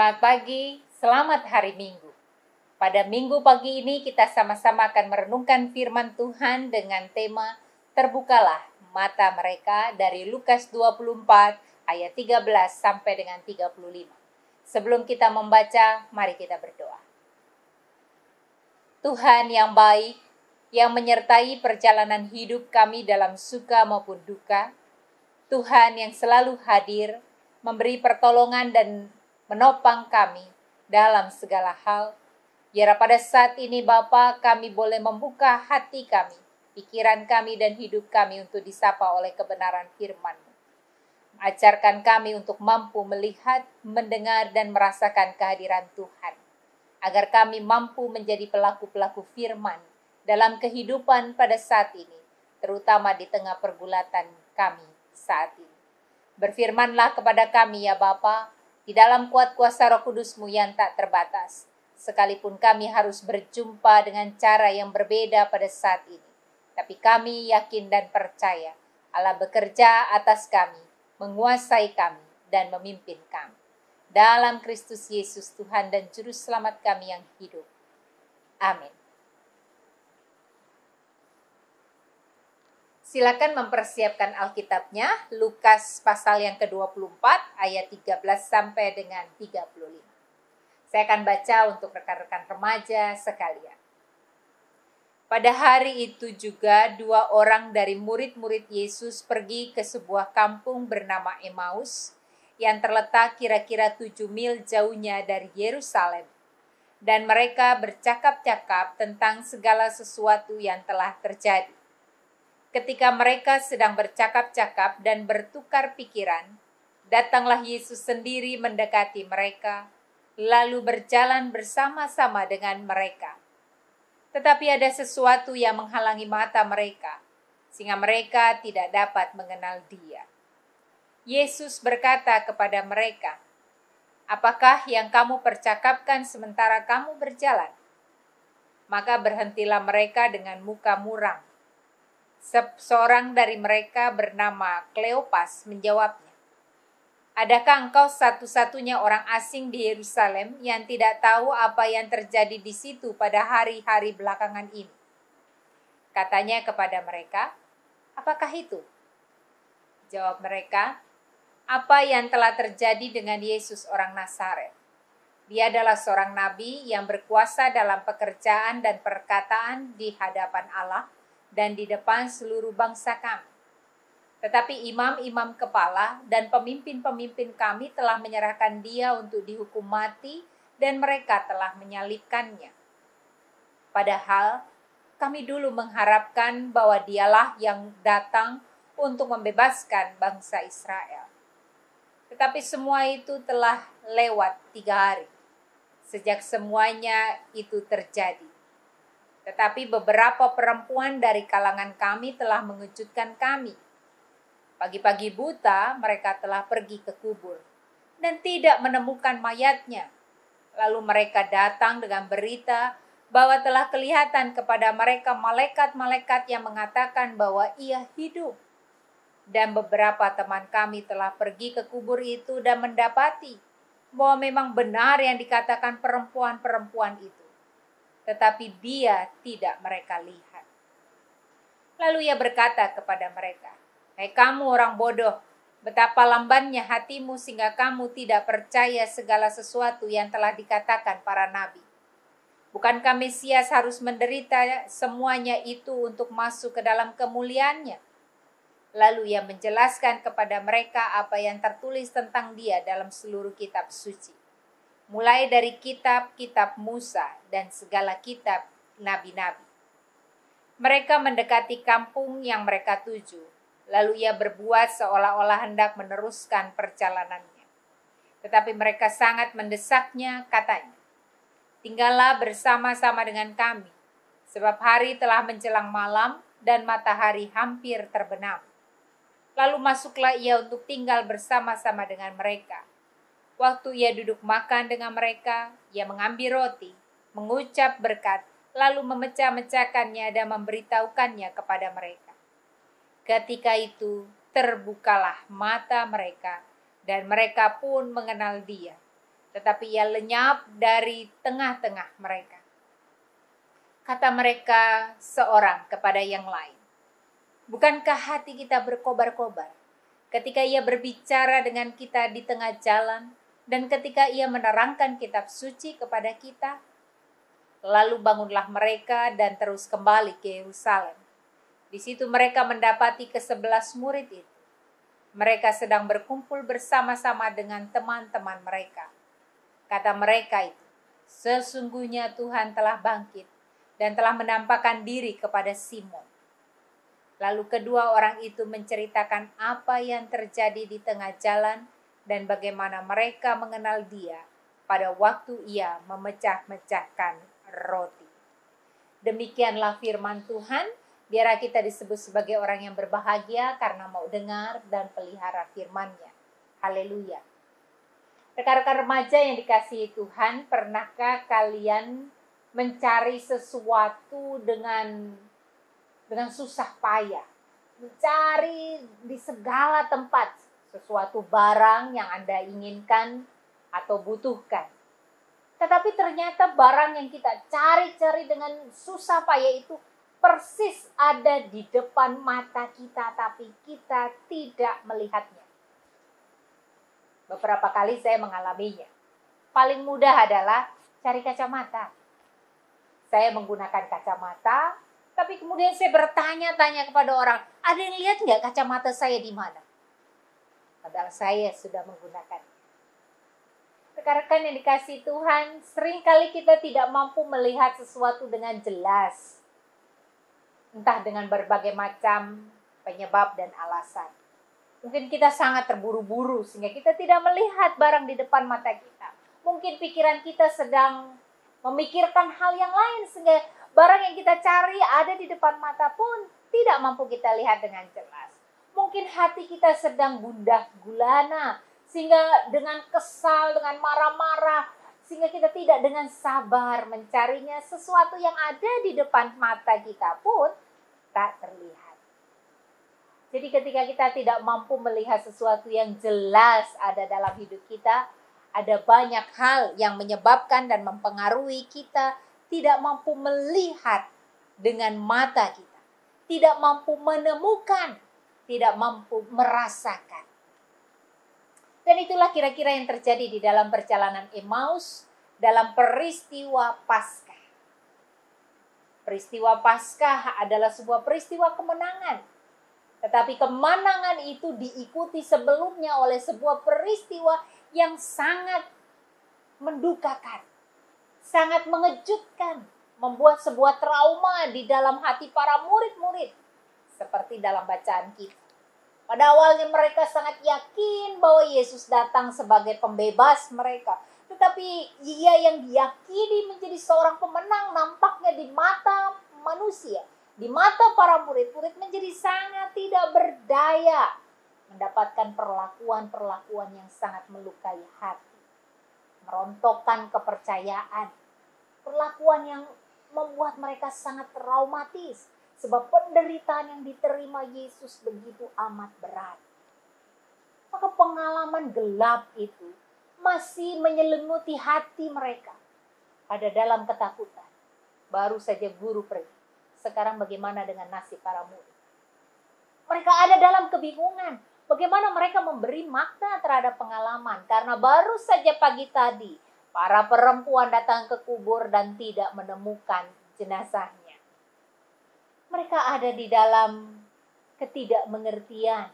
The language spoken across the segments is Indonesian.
Selamat pagi, selamat hari Minggu. Pada Minggu pagi ini kita sama-sama akan merenungkan firman Tuhan dengan tema Terbukalah mata mereka dari Lukas 24 ayat 13 sampai dengan 35. Sebelum kita membaca, mari kita berdoa. Tuhan yang baik, yang menyertai perjalanan hidup kami dalam suka maupun duka, Tuhan yang selalu hadir, memberi pertolongan dan menopang kami dalam segala hal. Biar pada saat ini Bapa, kami boleh membuka hati kami, pikiran kami dan hidup kami untuk disapa oleh kebenaran firman-Mu. Ajarkan kami untuk mampu melihat, mendengar dan merasakan kehadiran Tuhan, agar kami mampu menjadi pelaku-pelaku firman dalam kehidupan pada saat ini, terutama di tengah pergulatan kami saat ini. Berfirmanlah kepada kami ya Bapa, di dalam kuat kuasa Roh Kudus-Mu yang tak terbatas, sekalipun kami harus berjumpa dengan cara yang berbeda pada saat ini. Tapi kami yakin dan percaya Allah bekerja atas kami, menguasai kami, dan memimpin kami. Dalam Kristus Yesus Tuhan dan Juru Selamat kami yang hidup. Amin. Silakan mempersiapkan Alkitabnya, Lukas pasal yang ke-24 ayat 13 sampai dengan 35. Saya akan baca untuk rekan-rekan remaja sekalian. Pada hari itu juga 2 orang dari murid-murid Yesus pergi ke sebuah kampung bernama Emmaus yang terletak kira-kira 7 mil jauhnya dari Yerusalem. Dan mereka bercakap-cakap tentang segala sesuatu yang telah terjadi. Ketika mereka sedang bercakap-cakap dan bertukar pikiran, datanglah Yesus sendiri mendekati mereka, lalu berjalan bersama-sama dengan mereka. Tetapi ada sesuatu yang menghalangi mata mereka, sehingga mereka tidak dapat mengenal Dia. Yesus berkata kepada mereka, "Apakah yang kamu percakapkan sementara kamu berjalan?" Maka berhentilah mereka dengan muka muram. Seorang dari mereka bernama Kleopas menjawabnya, "Adakah engkau satu-satunya orang asing di Yerusalem yang tidak tahu apa yang terjadi di situ pada hari-hari belakangan ini?" Katanya kepada mereka, "Apakah itu?" Jawab mereka, "Apa yang telah terjadi dengan Yesus orang Nazaret. Dia adalah seorang nabi yang berkuasa dalam pekerjaan dan perkataan di hadapan Allah dan di depan seluruh bangsa kami. Tetapi imam-imam kepala dan pemimpin-pemimpin kami telah menyerahkan dia untuk dihukum mati dan mereka telah menyalibkannya. Padahal kami dulu mengharapkan bahwa dialah yang datang untuk membebaskan bangsa Israel. Tetapi semua itu telah lewat 3 hari sejak semuanya itu terjadi. Tetapi beberapa perempuan dari kalangan kami telah mengejutkan kami. Pagi-pagi buta mereka telah pergi ke kubur dan tidak menemukan mayatnya. Lalu mereka datang dengan berita bahwa telah kelihatan kepada mereka malaikat-malaikat yang mengatakan bahwa ia hidup. Dan beberapa teman kami telah pergi ke kubur itu dan mendapati bahwa memang benar yang dikatakan perempuan-perempuan itu. Tetapi dia tidak mereka lihat. Lalu ia berkata kepada mereka, "Hai kamu orang bodoh, betapa lambannya hatimu sehingga kamu tidak percaya segala sesuatu yang telah dikatakan para nabi. Bukankah Mesias harus menderita semuanya itu untuk masuk ke dalam kemuliaannya?" Lalu ia menjelaskan kepada mereka apa yang tertulis tentang dia dalam seluruh kitab suci, mulai dari kitab-kitab Musa dan segala kitab nabi-nabi. Mereka mendekati kampung yang mereka tuju, lalu ia berbuat seolah-olah hendak meneruskan perjalanannya. Tetapi mereka sangat mendesaknya, katanya, "Tinggallah bersama-sama dengan kami, sebab hari telah menjelang malam dan matahari hampir terbenam." Lalu masuklah ia untuk tinggal bersama-sama dengan mereka. Waktu ia duduk makan dengan mereka, ia mengambil roti, mengucap berkat, lalu memecah-mecahkannya dan memberitahukannya kepada mereka. Ketika itu terbukalah mata mereka, dan mereka pun mengenal dia. tetapi ia lenyap dari tengah-tengah mereka. Kata mereka seorang kepada yang lain, "Bukankah hati kita berkobar-kobar ketika ia berbicara dengan kita di tengah jalan dan ketika ia menerangkan kitab suci kepada kita?" Lalu bangunlah mereka dan terus kembali ke Yerusalem. Di situ mereka mendapati ke-11 murid itu. Mereka sedang berkumpul bersama-sama dengan teman-teman mereka. Kata mereka itu, "Sesungguhnya Tuhan telah bangkit dan telah menampakkan diri kepada Simon." Lalu kedua orang itu menceritakan apa yang terjadi di tengah jalan dan bagaimana mereka mengenal dia pada waktu ia memecah-mecahkan roti. Demikianlah firman Tuhan. Biarlah kita disebut sebagai orang yang berbahagia karena mau dengar dan pelihara firman-Nya. Haleluya. Rekan-rekan remaja yang dikasihi Tuhan, pernahkah kalian mencari sesuatu dengan susah payah? Mencari di segala tempat sesuatu barang yang Anda inginkan atau butuhkan. Tetapi ternyata barang yang kita cari-cari dengan susah payah itu persis ada di depan mata kita, tapi kita tidak melihatnya. Beberapa kali saya mengalaminya. Paling mudah adalah cari kacamata. Saya menggunakan kacamata, tapi kemudian saya bertanya-tanya kepada orang, "Ada yang lihat nggak kacamata saya di mana?" Padahal saya sudah menggunakan. Rekan-rekan yang dikasihi Tuhan, seringkali kita tidak mampu melihat sesuatu dengan jelas. Entah dengan berbagai macam penyebab dan alasan. Mungkin kita sangat terburu-buru sehingga kita tidak melihat barang di depan mata kita. Mungkin pikiran kita sedang memikirkan hal yang lain sehingga barang yang kita cari ada di depan mata pun tidak mampu kita lihat dengan jelas. Mungkin hati kita sedang gundah gulana sehingga dengan kesal, dengan marah-marah, sehingga kita tidak dengan sabar mencarinya. Sesuatu yang ada di depan mata kita pun tak terlihat. Jadi ketika kita tidak mampu melihat sesuatu yang jelas ada dalam hidup kita, ada banyak hal yang menyebabkan dan mempengaruhi kita tidak mampu melihat dengan mata kita, tidak mampu menemukan, tidak mampu merasakan. Dan itulah kira-kira yang terjadi di dalam perjalanan Emmaus dalam peristiwa Paskah. Peristiwa Paskah adalah sebuah peristiwa kemenangan. Tetapi kemenangan itu diikuti sebelumnya oleh sebuah peristiwa yang sangat mendukakan, sangat mengejutkan, membuat sebuah trauma di dalam hati para murid-murid. Seperti dalam bacaan kita. Pada awalnya mereka sangat yakin bahwa Yesus datang sebagai pembebas mereka. Tetapi ia yang diyakini menjadi seorang pemenang nampaknya di mata manusia, di mata para murid-murid menjadi sangat tidak berdaya, mendapatkan perlakuan-perlakuan yang sangat melukai hati, merontokkan kepercayaan, perlakuan yang membuat mereka sangat traumatis, sebab penderitaan yang diterima Yesus begitu amat berat. Maka pengalaman gelap itu masih menyelimuti hati mereka. Ada dalam ketakutan. Baru saja guru pergi. Sekarang bagaimana dengan nasib para murid? Mereka ada dalam kebingungan. Bagaimana mereka memberi makna terhadap pengalaman. Karena baru saja pagi tadi, para perempuan datang ke kubur dan tidak menemukan jenazahnya. Mereka ada di dalam ketidakmengertian.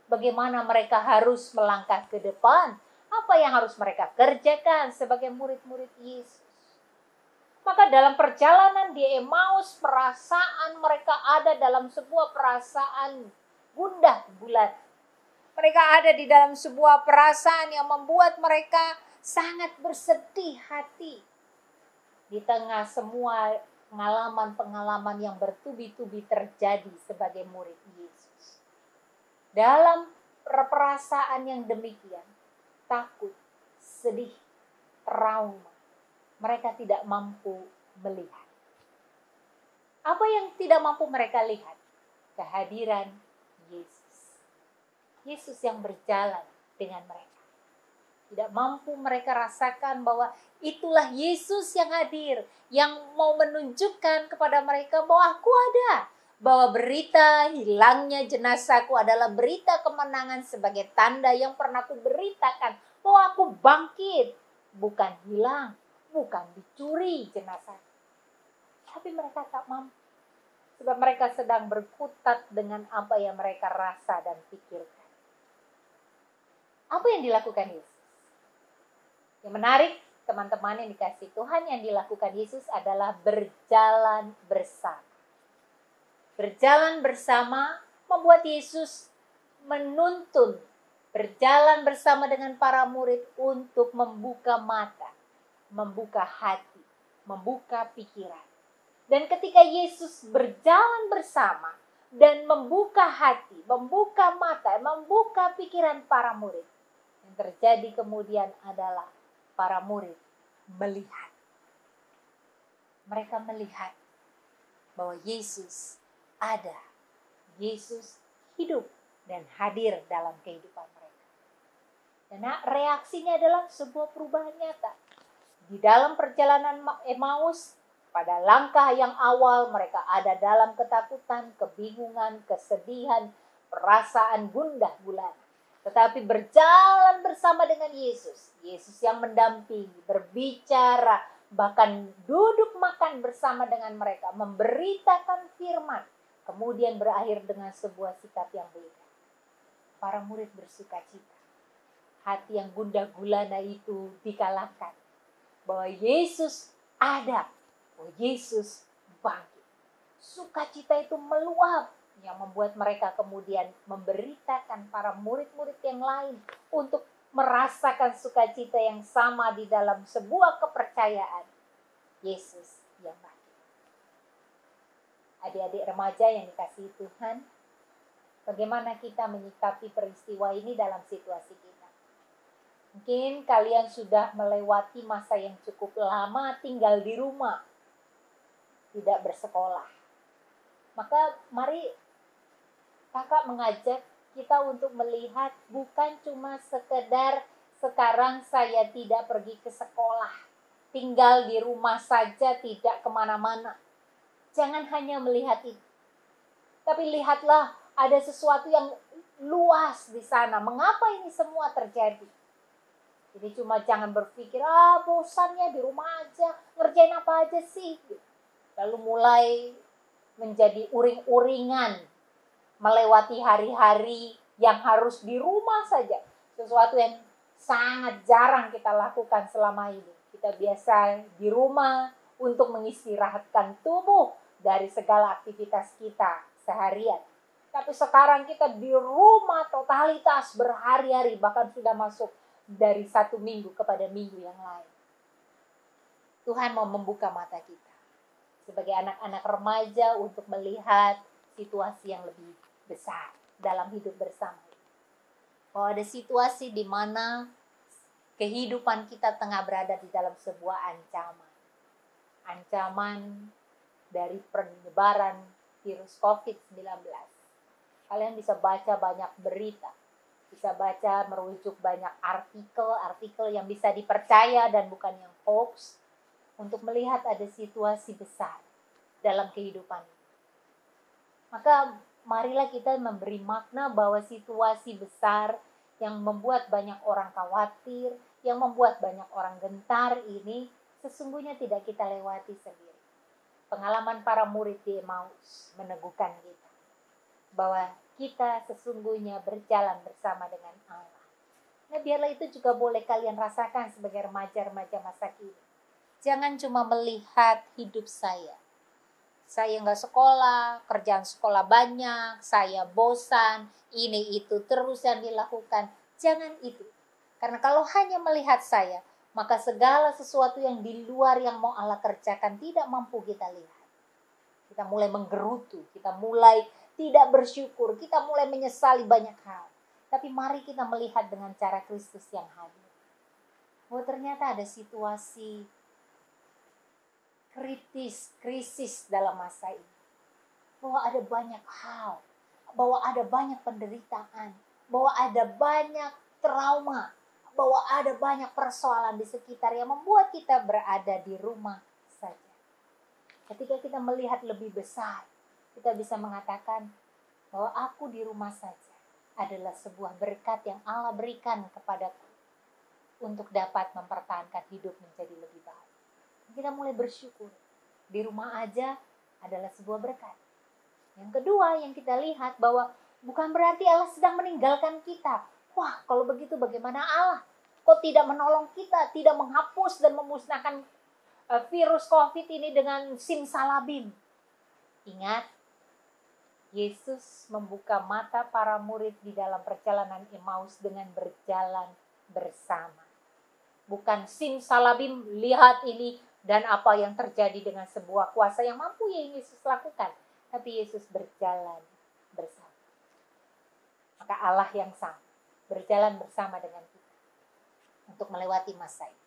Bagaimana mereka harus melangkah ke depan. Apa yang harus mereka kerjakan sebagai murid-murid Yesus. Maka dalam perjalanan di Emmaus, perasaan mereka ada dalam sebuah perasaan gundah gulana. Mereka ada di dalam sebuah perasaan yang membuat mereka sangat bersedih hati. Di tengah semua pengalaman-pengalaman yang bertubi-tubi terjadi sebagai murid Yesus. Dalam perasaan yang demikian, takut, sedih, trauma, mereka tidak mampu melihat. Apa yang tidak mampu mereka lihat? Kehadiran Yesus. Yesus yang berjalan dengan mereka. Tidak mampu mereka rasakan bahwa itulah Yesus yang hadir, yang mau menunjukkan kepada mereka bahwa aku ada. Bahwa berita hilangnya jenazahku adalah berita kemenangan sebagai tanda yang pernah aku beritakan. Bahwa aku bangkit, bukan hilang, bukan dicuri jenazah. Tapi mereka tak mampu. Sebab mereka sedang berkutat dengan apa yang mereka rasa dan pikirkan. Apa yang dilakukan Yesus? Yang menarik, teman-teman yang dikasihi Tuhan, yang dilakukan Yesus adalah berjalan bersama. Berjalan bersama membuat Yesus menuntun berjalan bersama dengan para murid untuk membuka mata, membuka hati, membuka pikiran. Dan ketika Yesus berjalan bersama dan membuka hati, membuka mata, membuka pikiran para murid, yang terjadi kemudian adalah para murid melihat. Mereka melihat bahwa Yesus ada. Yesus hidup dan hadir dalam kehidupan mereka. Dan reaksinya adalah sebuah perubahan nyata. Di dalam perjalanan Emmaus, pada langkah yang awal mereka ada dalam ketakutan, kebingungan, kesedihan, perasaan gundah gulana. Tetapi berjalan bersama dengan Yesus. Yesus yang mendampingi, berbicara, bahkan duduk makan bersama dengan mereka, memberitakan firman. Kemudian berakhir dengan sebuah sikap yang beda. Para murid bersuka cita. Hati yang gundah gulana itu dikalahkan. Bahwa Yesus ada. Bahwa Yesus bangkit. Sukacita itu meluap. Yang membuat mereka kemudian memberitakan para murid-murid yang lain. Untuk merasakan sukacita yang sama di dalam sebuah kepercayaan. Yesus yang bangkit. Adik-adik remaja yang dikasihi Tuhan, bagaimana kita menyikapi peristiwa ini dalam situasi kita? Mungkin kalian sudah melewati masa yang cukup lama tinggal di rumah, tidak bersekolah. Maka mari kakak mengajak kita untuk melihat bukan cuma sekedar sekarang saya tidak pergi ke sekolah, tinggal di rumah saja, tidak kemana-mana. Jangan hanya melihat itu. Tapi lihatlah ada sesuatu yang luas di sana. Mengapa ini semua terjadi? Jadi cuma jangan berpikir, bosannya di rumah aja. Ngerjain apa aja sih? Lalu mulai menjadi uring-uringan. Melewati hari-hari yang harus di rumah saja. Sesuatu yang sangat jarang kita lakukan selama ini. Kita biasa di rumah untuk mengistirahatkan tubuh dari segala aktivitas kita seharian. Tapi sekarang kita di rumah totalitas berhari-hari, bahkan sudah masuk dari satu minggu kepada minggu yang lain. Tuhan mau membuka mata kita sebagai anak-anak remaja untuk melihat situasi yang lebih besar dalam hidup bersama. Bahwa ada situasi di mana kehidupan kita tengah berada di dalam sebuah ancaman. Ancaman dari penyebaran virus COVID-19. Kalian bisa baca banyak berita, bisa baca merujuk banyak artikel yang bisa dipercaya dan bukan yang hoax, untuk melihat ada situasi besar dalam kehidupan. Maka marilah kita memberi makna bahwa situasi besar yang membuat banyak orang khawatir, yang membuat banyak orang gentar ini sesungguhnya tidak kita lewati sendiri. Pengalaman para murid di Emmaus meneguhkan kita bahwa kita sesungguhnya berjalan bersama dengan Allah. Nah, biarlah itu juga boleh kalian rasakan sebagai remaja-remaja masa kini. Jangan cuma melihat hidup saya. Saya nggak sekolah, kerjaan sekolah banyak, saya bosan, ini itu terus yang dilakukan. Jangan itu. Karena kalau hanya melihat saya, maka segala sesuatu yang di luar yang mau Allah kerjakan tidak mampu kita lihat. Kita mulai menggerutu, kita mulai tidak bersyukur, kita mulai menyesali banyak hal. Tapi mari kita melihat dengan cara Kristus yang hadir. Bahwa ternyata ada situasi krisis dalam masa ini. Bahwa ada banyak hal, bahwa ada banyak penderitaan, bahwa ada banyak trauma, bahwa ada banyak persoalan di sekitar yang membuat kita berada di rumah saja. Ketika kita melihat lebih besar, kita bisa mengatakan bahwa aku di rumah saja adalah sebuah berkat yang Allah berikan kepadaku untuk dapat mempertahankan hidup menjadi lebih baik. Kita mulai bersyukur. Di rumah aja adalah sebuah berkat. Yang kedua yang kita lihat bahwa bukan berarti Allah sedang meninggalkan kita. Wah, kalau begitu bagaimana Allah? Kok tidak menolong kita, tidak menghapus dan memusnahkan virus COVID ini dengan simsalabim? Ingat, Yesus membuka mata para murid di dalam perjalanan Emmaus dengan berjalan bersama. Bukan simsalabim, lihat ini dan apa yang terjadi dengan sebuah kuasa yang mampu yang Yesus lakukan. Tapi Yesus berjalan bersama. Maka Allah yang sama berjalan bersama dengan kita untuk melewati masa ini.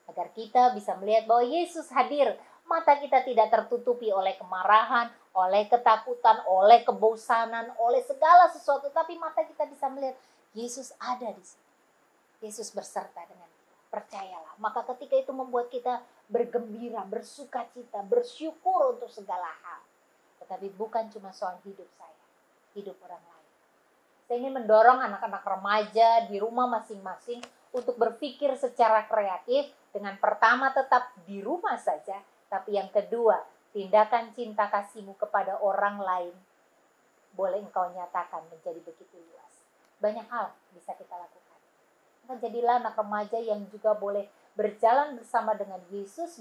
Agar kita bisa melihat bahwa Yesus hadir. Mata kita tidak tertutupi oleh kemarahan, oleh ketakutan, oleh kebosanan, oleh segala sesuatu. Tapi mata kita bisa melihat Yesus ada di sini. Yesus berserta dengan kita. Percayalah. Maka ketika itu membuat kita bergembira, bersukacita, bersyukur untuk segala hal. Tetapi bukan cuma soal hidup saya, hidup orang lain. Saya ingin mendorong anak-anak remaja di rumah masing-masing untuk berpikir secara kreatif dengan pertama tetap di rumah saja. Tapi yang kedua, tindakan cinta kasihmu kepada orang lain boleh engkau nyatakan menjadi begitu luas. Banyak hal bisa kita lakukan. Maka jadilah anak remaja yang juga boleh berjalan bersama dengan Yesus,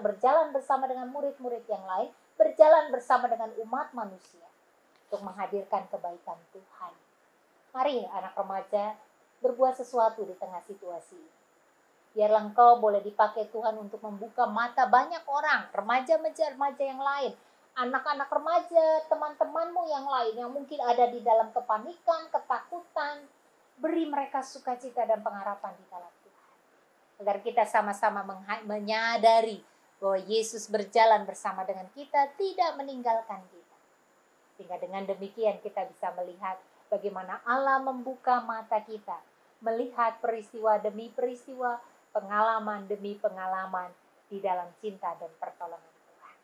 berjalan bersama dengan murid-murid yang lain, berjalan bersama dengan umat manusia untuk menghadirkan kebaikan Tuhan. Mari anak remaja berbuat sesuatu di tengah situasi ini. Biarlah engkau boleh dipakai Tuhan untuk membuka mata banyak orang, remaja-remaja yang lain, anak-anak remaja, teman-temanmu yang lain yang mungkin ada di dalam kepanikan, ketakutan. Beri mereka sukacita dan pengharapan di dalam Tuhan. Agar kita sama-sama menyadari bahwa Yesus berjalan bersama dengan kita, tidak meninggalkan kita. Sehingga dengan demikian kita bisa melihat bagaimana Allah membuka mata kita, melihat peristiwa demi peristiwa, pengalaman demi pengalaman di dalam cinta dan pertolongan Tuhan.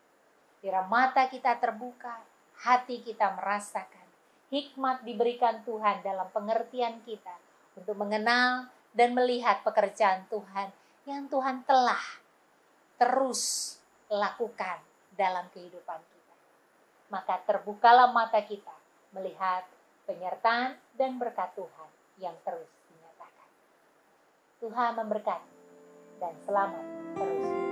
Biar mata kita terbuka, hati kita merasakan, hikmat diberikan Tuhan dalam pengertian kita untuk mengenal dan melihat pekerjaan Tuhan yang Tuhan telah terus lakukan dalam kehidupan kita. Maka terbukalah mata kita melihat penyertaan dan berkat Tuhan yang terus dinyatakan. Tuhan memberkati dan selamat terus.